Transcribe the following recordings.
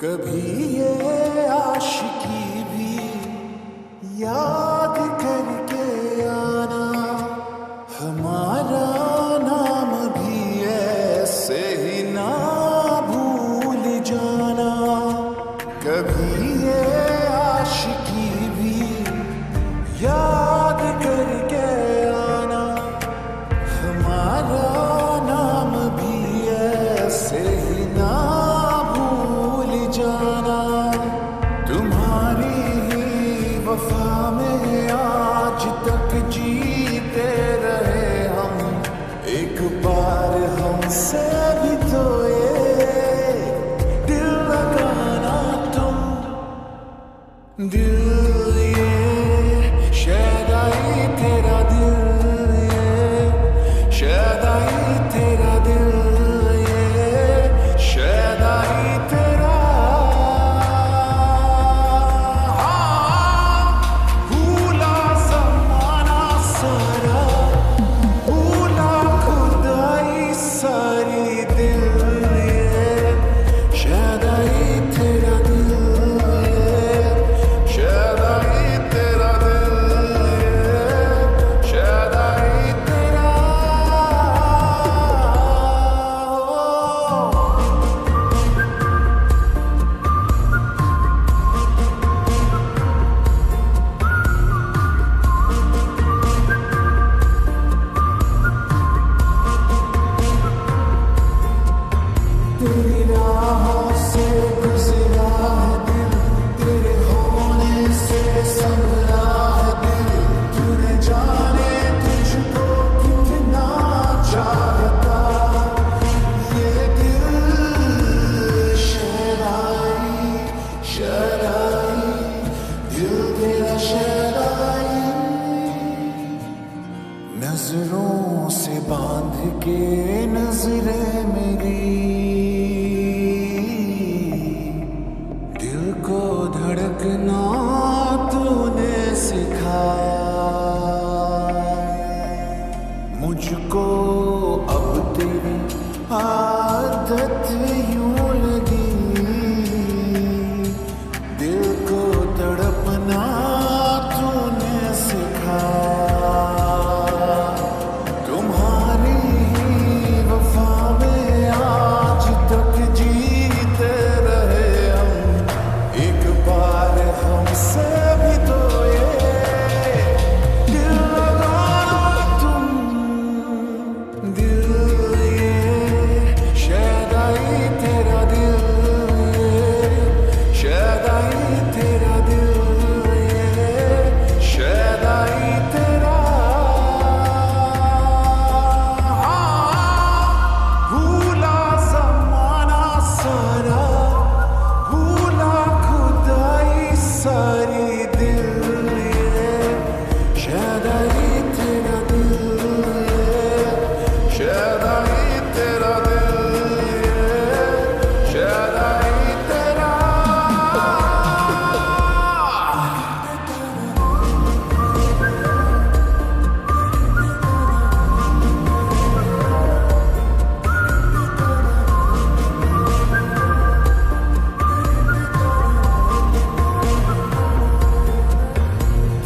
कभी ये आशिकी भी याद करके आना, हमारा नाम भी ऐसे ही ना भूल जाना। कभी ये आशिकी भी याद करके आना, हमारा नाम भी ऐसे ही ना भूल जाना। तुम्हारी ही वफा में आज तक जीते रहे हम, एक बार हमसे भी तो ये दिल लगाना तुम। दिल ये शायद आई तेरा दिल, ये शायद आई तेरा दिल, ये शायद आई तेरा। भूला ज़माना सारा, भूला खुदाई सारी, दिल ये शायद आई तेरा दिल, ये शायद आई तेरा दिल, ये शायद आई तेरा। तेरी राहों से गुज़रा है दिल, तेरे होने से संभला है दिल। तूने जाने तुझको कितना चाहता, ये दिल शायद आई, शायद आई, दिल तेरा शायद आई। नजरों से बांध के नजरें मेरी, दिल को धड़कना तूने सिखाया। मुझको अब तेरी आदत यूं लगी, दिल को तड़पना तूने सिखाया। तुम्हारी ही वफा में आज तक जीते रहे हम, एक बार हमसे भी तो ये दिल लगाना तुम। दिल ये शायद आई तेरा दिल, ये शायद आई तेरा दिल, ये शायद आई तेरा। भूला ज़माना सारा, भूला खुदाई सारी, दिल ये शायद आई तेरा दिल, ये शायद आई तेरा दिल, ये शायद आई तेरा।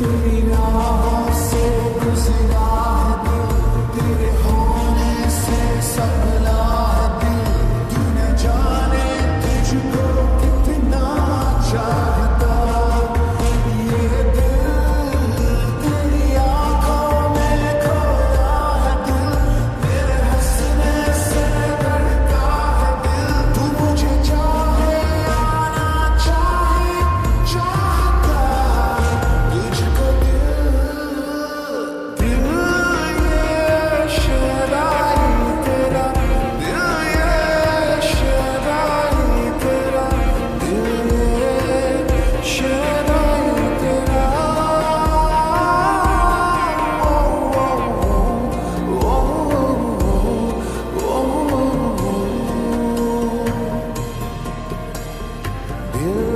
तेरी राहों से गुज़रा है दिल, तेरे होने से संभला है दिल। तूने जाने तुझको कितना चाहता, ये दिल तेरी आँखों में खोया है दिल, तेरे हंसने से धड़का है दिल। तू मुझे चाहे या ना चाहे, चाहता तुझको दिल। दिल ये शायद आई तेरा, दिल ये शायद आई तेरा, दिल ये शायद आई तेरा। दिल